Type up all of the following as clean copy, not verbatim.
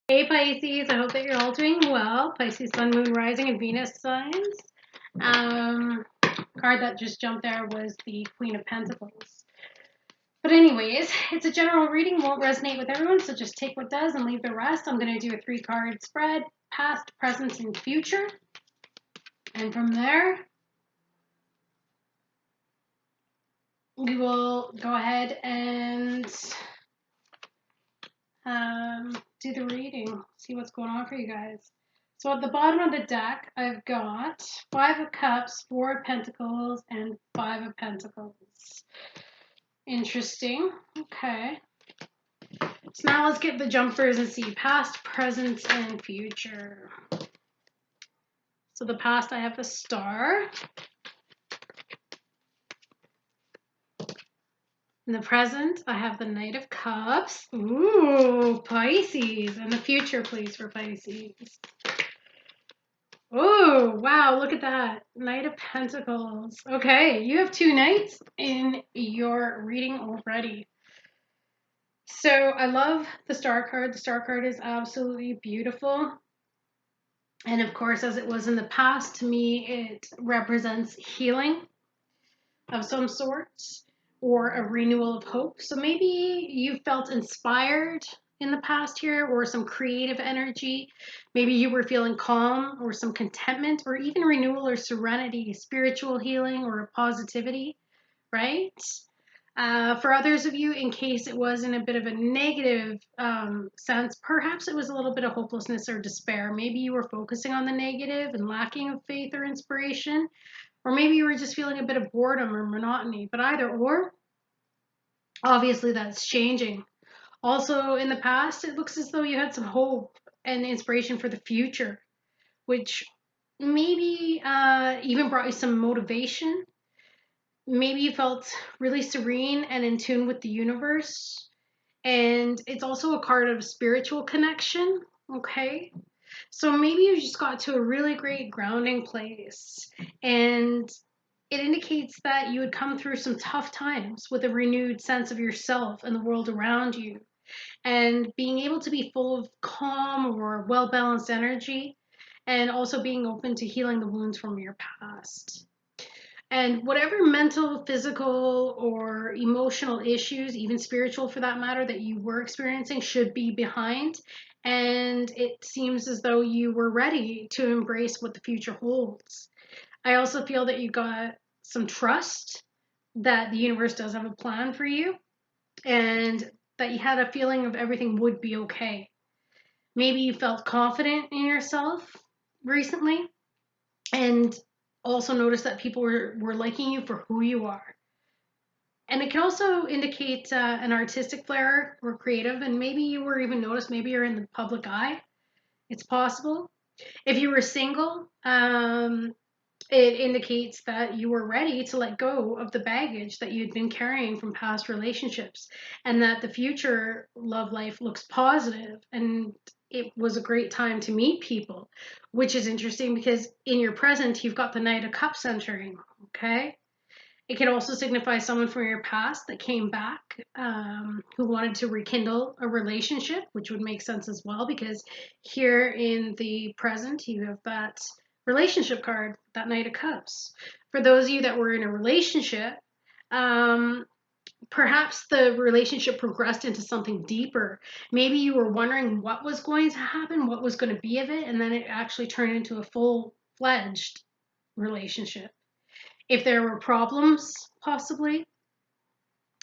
Hey Pisces, I hope that you're all doing well. Pisces, Sun, Moon, Rising, and Venus signs. Card that just jumped there was the Queen of Pentacles. But anyways, it's a general reading, won't resonate with everyone, so just take what does and leave the rest. I'm going to do a 3-card spread, past, present, and future. And from there, we will go ahead and do the reading, see what's going on for you guys. So at the bottom of the deck, I've got 5 of Cups, 4 of Pentacles, and 5 of Pentacles. Interesting. Okay. So now let's get the jumpers and see past, present, and future. So the past, I have the Star. In the present, I have the Knight of Cups. Ooh, Pisces. And the future, please, for Pisces. Oh, wow, look at that. Knight of Pentacles. Okay, you have 2 knights in your reading already. So I love the Star card. The Star card is absolutely beautiful. And of course, as it was in the past, to me, it represents healing of some sorts or a renewal of hope. So maybe you felt inspired in the past here, or some creative energy. Maybe you were feeling calm or some contentment or even renewal or serenity, spiritual healing or positivity, right? For others of you, in case it was in a bit of a negative sense, perhaps it was a little bit of hopelessness or despair. Maybe you were focusing on the negative and lacking of faith or inspiration, or maybe you were just feeling a bit of boredom or monotony. But either or, obviously that's changing. Also, in the past, it looks as though you had some hope and inspiration for the future, which maybe even brought you some motivation. Maybe you felt really serene and in tune with the universe. And it's also a card of spiritual connection, okay? So maybe you just got to a really great grounding place. And it indicates that you would come through some tough times with a renewed sense of yourself and the world around you. And being able to be full of calm or well-balanced energy, and also being open to healing the wounds from your past. And whatever mental, physical, or emotional issues, even spiritual for that matter, that you were experiencing should be behind. And it seems as though you were ready to embrace what the future holds. I also feel that you got some trust that the universe does have a plan for you, and that you had a feeling of everything would be okay. Maybe you felt confident in yourself recently, and also noticed that people were liking you for who you are. And it can also indicate an artistic flair or creative, and maybe you were even noticed, maybe you're in the public eye. It's possible. If you were single, it indicates that you were ready to let go of the baggage that you'd been carrying from past relationships, and that the future love life looks positive, and it was a great time to meet people, which is interesting because in your present, you've got the Knight of Cups entering, okay? It can also signify someone from your past that came back, who wanted to rekindle a relationship, which would make sense as well, because here in the present, you have that relationship card, that Knight of Cups. For those of you that were in a relationship, perhaps the relationship progressed into something deeper. Maybe you were wondering what was going to happen, what was going to be of it, and then it actually turned into a full-fledged relationship. If there were problems, possibly,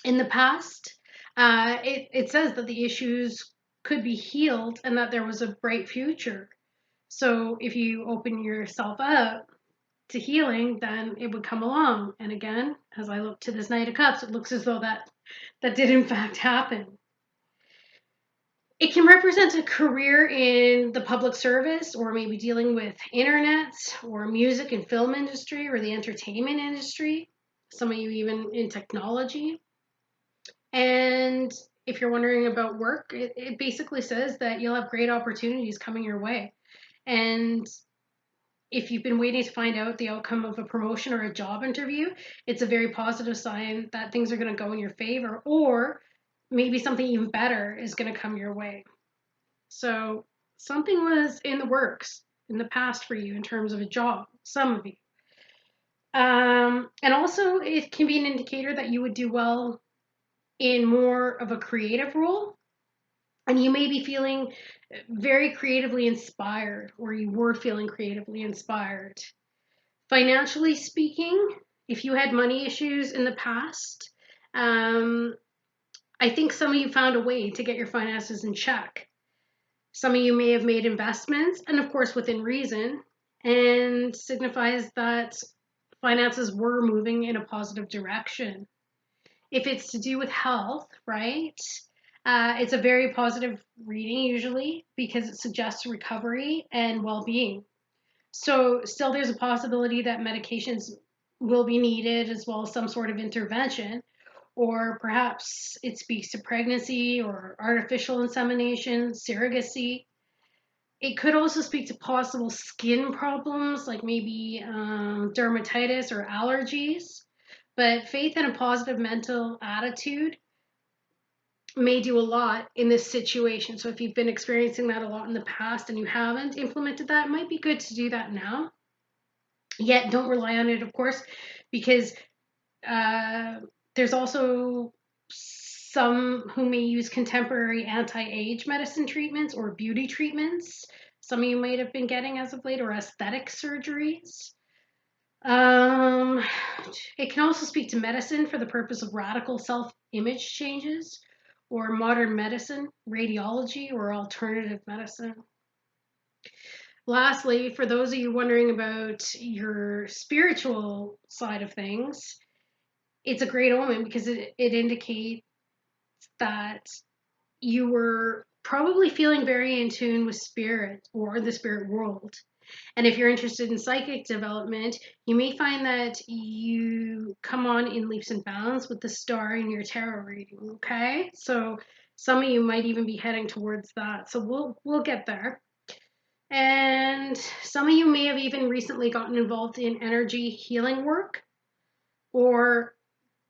in the past, it says that the issues could be healed and that there was a bright future. So if you open yourself up to healing, then it would come along. And again, as I look to this Knight of Cups, it looks as though that did in fact happen. It can represent a career in the public service, or maybe dealing with internet or music and film industry or the entertainment industry. Some of you even in technology. And if you're wondering about work, it basically says that you'll have great opportunities coming your way. And if you've been waiting to find out the outcome of a promotion or a job interview, it's a very positive sign that things are going to go in your favor, or maybe something even better is going to come your way. So Something was in the works in the past for you in terms of a job, some of you. And also, it can be an indicator that you would do well in more of a creative role. And you may be feeling very creatively inspired, or you were feeling creatively inspired. Financially speaking, if you had money issues in the past, I think some of you found a way to get your finances in check. Some of you may have made investments, and of course within reason, and signifies that finances were moving in a positive direction. If it's to do with health, right? It's a very positive reading usually because it suggests recovery and well-being. So still there's a possibility that medications will be needed as well as some sort of intervention, or perhaps it speaks to pregnancy or artificial insemination, surrogacy. It could also speak to possible skin problems like maybe dermatitis or allergies. But faith and a positive mental attitude may do a lot in this situation. So if you've been experiencing that a lot in the past and you haven't implemented that, it might be good to do that now. Yet don't rely on it, of course, because there's also some who may use contemporary anti-age medicine treatments or beauty treatments. Some of you might have been getting as of late, or aesthetic surgeries. It can also speak to medicine for the purpose of radical self-image changes, or modern medicine, radiology, or alternative medicine. Lastly, for those of you wondering about your spiritual side of things, it's a great omen because it indicates that you were probably feeling very in tune with spirit or the spirit world. And if you're interested in psychic development, you may find that you come on in leaps and bounds with the star in your tarot reading, okay? So some of you might even be heading towards that. So we'll get there. And some of you may have even recently gotten involved in energy healing work or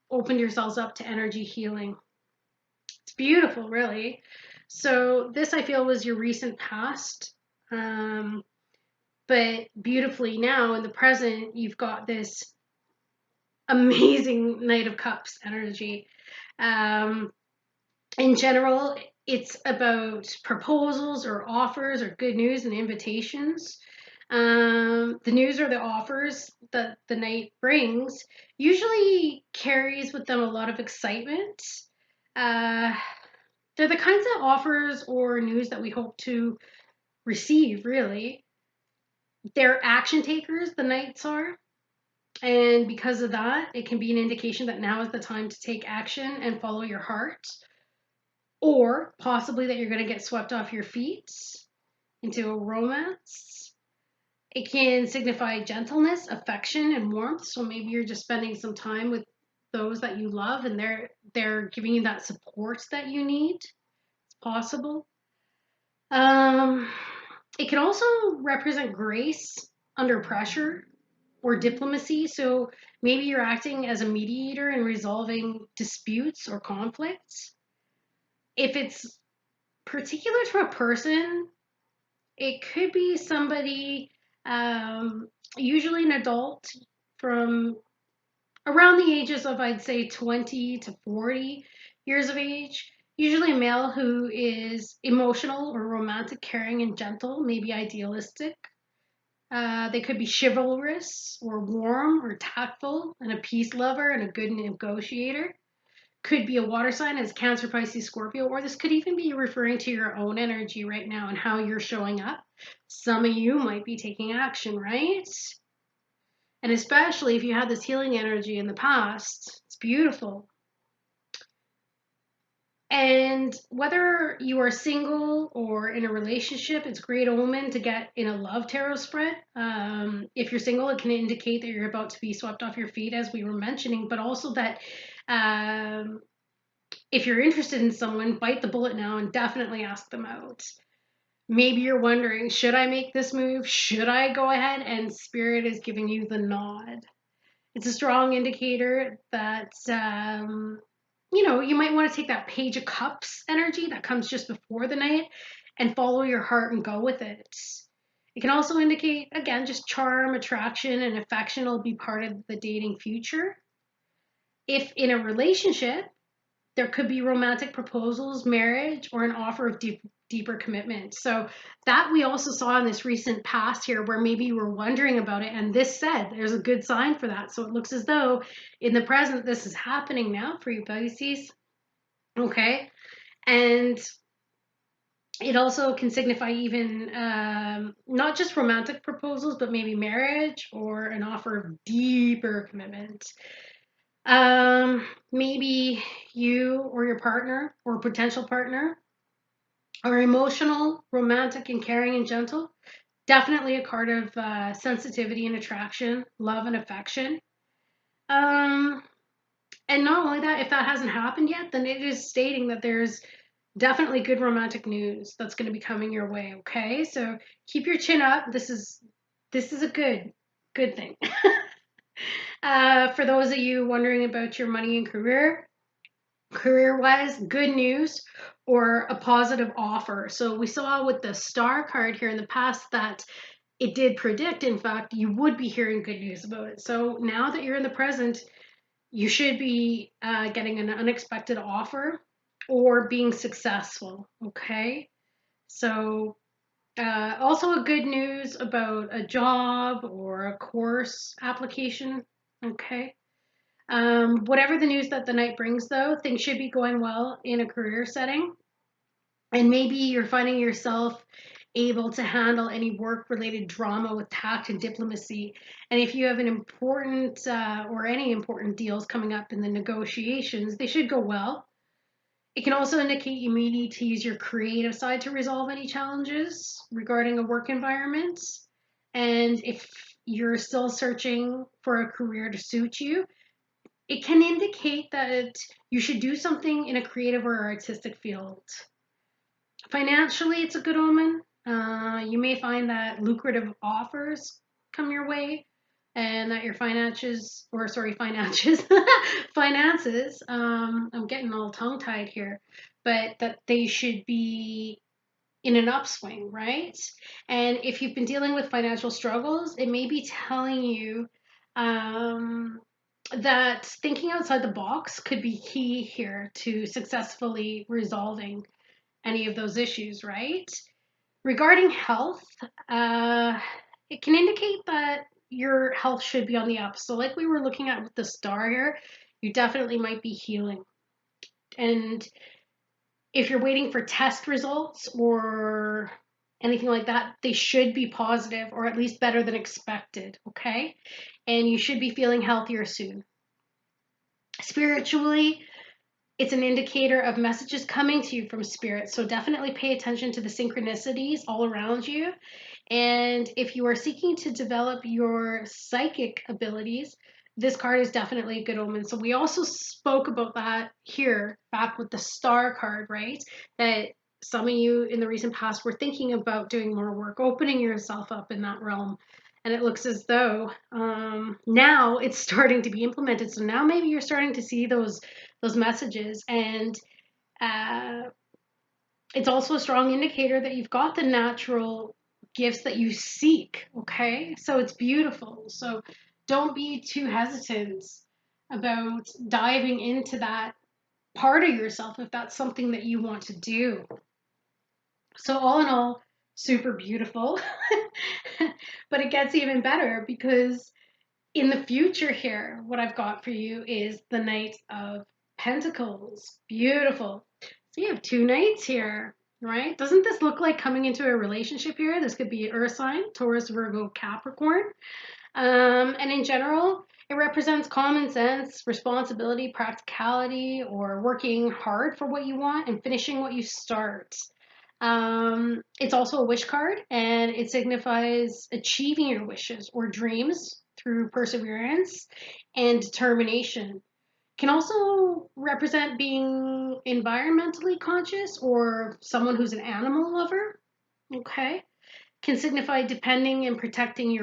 opened yourselves up to energy healing. It's beautiful, really. So this, I feel, was your recent past. But beautifully now in the present, you've got this amazing Knight of Cups energy. In general, it's about proposals or offers or good news and invitations. The news or the offers that the Knight brings usually carries with them a lot of excitement. They're the kinds of offers or news that we hope to receive, really. They're action takers, the Knights are. And because of that, it can be an indication that now is the time to take action and follow your heart. Or possibly that you're going to get swept off your feet into a romance. It can signify gentleness, affection, and warmth. So maybe you're just spending some time with those that you love and they're giving you that support that you need. It's possible. It can also represent grace under pressure or diplomacy. So maybe you're acting as a mediator in resolving disputes or conflicts. If it's particular to a person, it could be somebody, usually an adult from around the ages of, I'd say, 20 to 40 years of age. Usually a male who is emotional or romantic, caring, and gentle, maybe idealistic. They could be chivalrous or warm or tactful and a peace lover and a good negotiator. Could be a water sign as Cancer, Pisces, Scorpio, or this could even be referring to your own energy right now and how you're showing up. Some of you might be taking action, right? And especially if you had this healing energy in the past, it's beautiful. And whether you are single or in a relationship, it's a great omen to get in a love tarot spread. If you're single, it can indicate that you're about to be swept off your feet, as we were mentioning, but also that if you're interested in someone, bite the bullet now and definitely ask them out. Maybe you're wondering, should I make this move? Should I go ahead? And Spirit is giving you the nod. It's a strong indicator that you might want to take that Page of Cups energy that comes just before the Knight and follow your heart and go with it. It can also indicate, again, just charm, attraction, and affection will be part of the dating future. If in a relationship, there could be romantic proposals, marriage, or an offer of deeper commitment. So that we also saw in this recent past here where maybe you were wondering about it, and this said there's a good sign for that. So it looks as though in the present this is happening now for you, Pisces. Okay. And it also can signify even not just romantic proposals, but maybe marriage or an offer of deeper commitment. Maybe you or your partner or potential partner are emotional, romantic, and caring and gentle. Definitely a card of sensitivity and attraction, love and affection. Um, and not only that, if that hasn't happened yet, then it is stating that there's definitely good romantic news that's going to be coming your way. Okay, so keep your chin up. This is a good thing. For those of you wondering about your money and career-wise, good news or a positive offer. So we saw with the star card here in the past that it did predict, in fact, you would be hearing good news about it. So now that you're in the present, you should be getting an unexpected offer or being successful. Okay. So also a good news about a job or a course application. Okay. Whatever the news that the night brings, though, things should be going well in a career setting. And maybe you're finding yourself able to handle any work-related drama with tact and diplomacy. And if you have an important or any important deals coming up in the negotiations, they should go well. It can also indicate you may need to use your creative side to resolve any challenges regarding a work environment. And if you're still searching for a career to suit you, it can indicate that you should do something in a creative or artistic field. Financially, it's a good omen. You may find that lucrative offers come your way and that your finances, finances, I'm getting all tongue tied here, but that they should be in an upswing, right? And if you've been dealing with financial struggles, it may be telling you um, that thinking outside the box could be key here to successfully resolving any of those issues, right? Regarding health, uh, it can indicate that your health should be on the up. So, like we were looking at with the star here, you definitely might be healing. And if you're waiting for test results or anything like that, they should be positive or at least better than expected, okay? And you should be feeling healthier soon. Spiritually, it's an indicator of messages coming to you from spirit. So definitely pay attention to the synchronicities all around you. And if you are seeking to develop your psychic abilities, this card is definitely a good omen. So we also spoke about that here back with the star card, right? That some of you in the recent past were thinking about doing more work, opening yourself up in that realm. And it looks as though now it's starting to be implemented. So now maybe you're starting to see those messages, and uh, it's also a strong indicator that you've got the natural gifts that you seek. Okay, so it's beautiful. So don't be too hesitant about diving into that part of yourself if that's something that you want to do. So all in all, super beautiful. But it gets even better because in the future here, what I've got for you is the Knight of Pentacles. Beautiful. So you have two knights here, right? Doesn't this look like coming into a relationship here? This could be an earth sign, Taurus, Virgo, Capricorn. And in general, it represents common sense, responsibility, practicality, or working hard for what you want and finishing what you start. It's also a wish card, and it signifies achieving your wishes or dreams through perseverance and determination. Can also represent being environmentally conscious or someone who's an animal lover. Okay. Can signify depending and protecting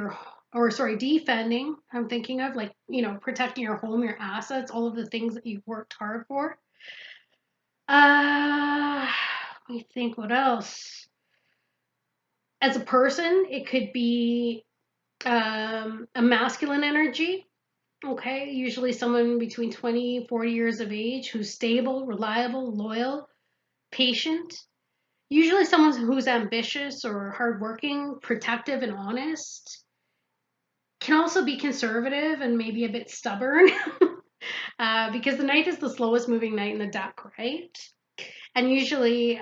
defending, I'm thinking of, like, protecting your home, your assets, all of the things that you've worked hard for. Let me think what else. As a person, it could be a masculine energy. Okay, usually someone between 20, 40 years of age who's stable, reliable, loyal, patient. Usually someone who's ambitious or hardworking, protective, and honest. Can also be conservative and maybe a bit stubborn because the Knight is the slowest moving knight in the deck, right? And usually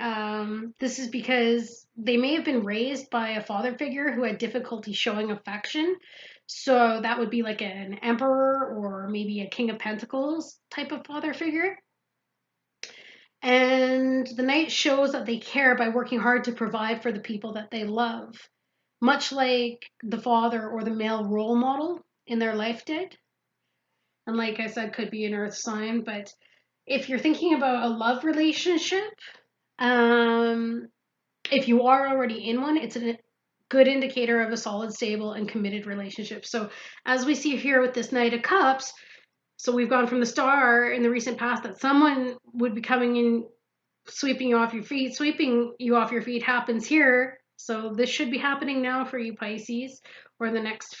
this is because they may have been raised by a father figure who had difficulty showing affection. So that would be like an emperor or maybe a king of pentacles type of father figure. And the Knight shows that they care by working hard to provide for the people that they love, much like the father or the male role model in their life did. And like I said, could be an earth sign, but if you're thinking about a love relationship, um, if you are already in one, it's a good indicator of a solid, stable, and committed relationship. So as we see here with this Knight of Cups, so we've gone from the Star in the recent past that someone would be coming in, sweeping you off your feet. Sweeping you off your feet happens here. So this should be happening now for you, Pisces, or the next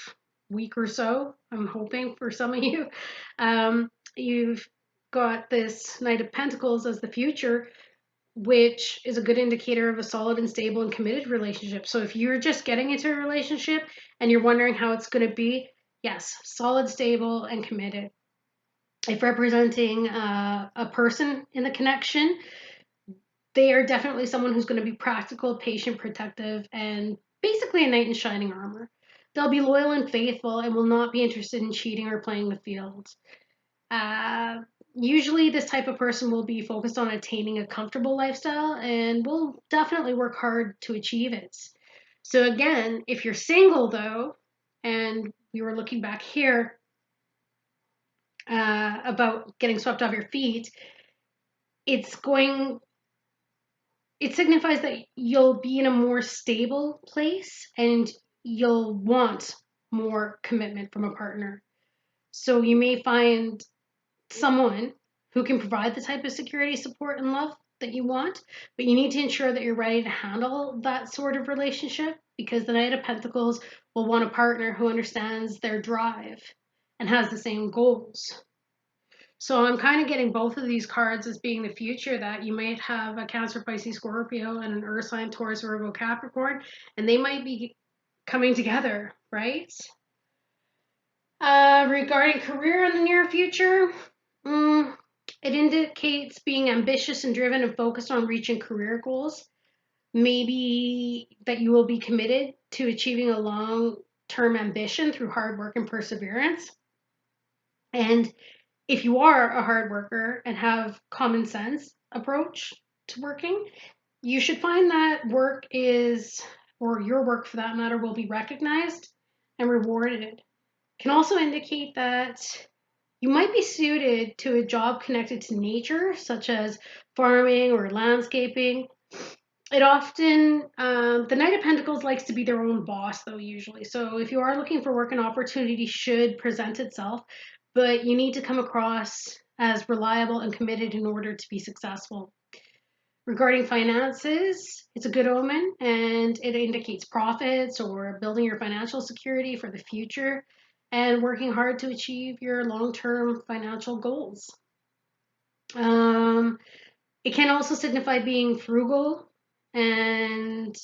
week or so. I'm hoping for some of you. You've got this Knight of Pentacles as the future, which is a good indicator of a solid and stable and committed relationship. So if you're just getting into a relationship and you're wondering how it's going to be, yes, solid, stable, and committed. If representing a person in the connection, they are definitely someone who's going to be practical, patient, protective, and basically a knight in shining armor. They'll be loyal and faithful and will not be interested in cheating or playing the field. Uh, Usually, this type of person will be focused on attaining a comfortable lifestyle and will definitely work hard to achieve it. So, again, if you're single though, and we were looking back here about getting swept off your feet, it's going it signifies that you'll be in a more stable place and you'll want more commitment from a partner. So you may find someone who can provide the type of security, support, and love that you want, but you need to ensure that you're ready to handle that sort of relationship because the Knight of Pentacles will want a partner who understands their drive and has the same goals. So I'm kind of getting both of these cards as being the future, that you might have a Cancer, Pisces, Scorpio, and an Earth sign, Taurus, Virgo, Capricorn, and they might be coming together, right? Regarding career in the near future, it indicates being ambitious and driven and focused on reaching career goals. Maybe that you will be committed to achieving a long-term ambition through hard work and perseverance. And if you are a hard worker and have common sense approach to working, you should find that work is, or your work for that matter, will be recognized and rewarded. Can also indicate that you might be suited to a job connected to nature, such as farming or landscaping. It often, the Knight of Pentacles likes to be their own boss, though, usually. So if you are looking for work, an opportunity should present itself, but you need to come across as reliable and committed in order to be successful. Regarding finances, it's a good omen and it indicates profits or building your financial security for the future and working hard to achieve your long-term financial goals. It can also signify being frugal, and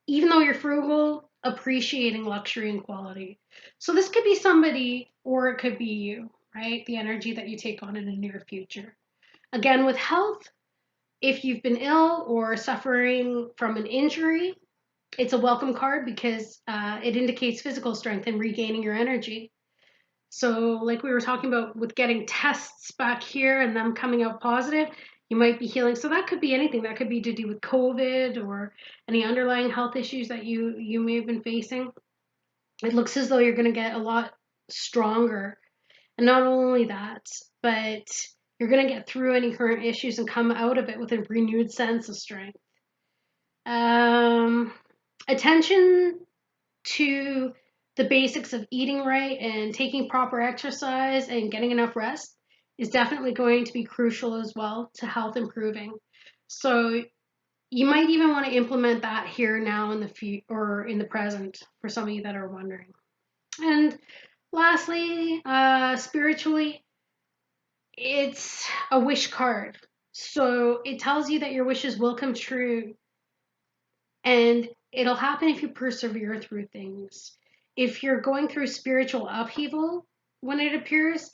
even though you're frugal, appreciating luxury and quality. So this could be somebody or it could be you, right? The energy that you take on in the near future. Again, with health, if you've been ill or suffering from an injury, it's a welcome card because it indicates physical strength and regaining your energy. So like we were talking about with getting tests back here and them coming out positive, you might be healing. So that could be anything. That could be to do with COVID or any underlying health issues that you may have been facing. It looks as though you're going to get a lot stronger. And not only that, but you're going to get through any current issues and come out of it with a renewed sense of strength. Attention to the basics of eating right and taking proper exercise and getting enough rest is definitely going to be crucial as well to health improving. So you might even want to implement that here now in the future or in the present for some of you that are wondering. And lastly, spiritually, it's a wish card. So it tells you that your wishes will come true, and it'll happen if you persevere through things. If you're going through spiritual upheaval when it appears,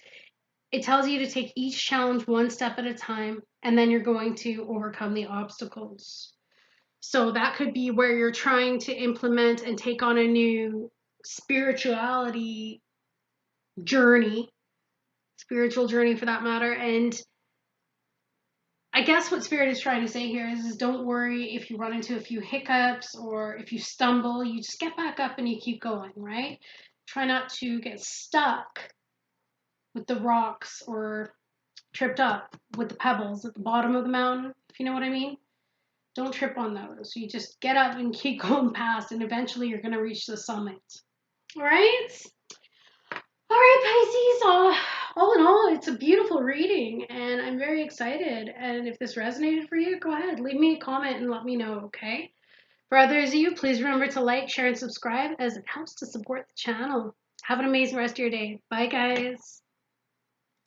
it tells you to take each challenge one step at a time, and then you're going to overcome the obstacles. So that could be where you're trying to implement and take on a new spirituality journey, spiritual journey for that matter. And I guess what Spirit is trying to say here is don't worry if you run into a few hiccups or if you stumble, you just get back up and you keep going, right? Try not to get stuck with the rocks or tripped up with the pebbles at the bottom of the mountain, if you know what I mean. Don't trip on those. You just get up and keep going past, and eventually you're going to reach the summit. All right? All right, Pisces. All in all, it's a beautiful reading, and I'm very excited. And if this resonated for you, go ahead, leave me a comment and let me know, okay? For others of you, please remember to like, share, and subscribe as it helps to support the channel. Have an amazing rest of your day. Bye, guys.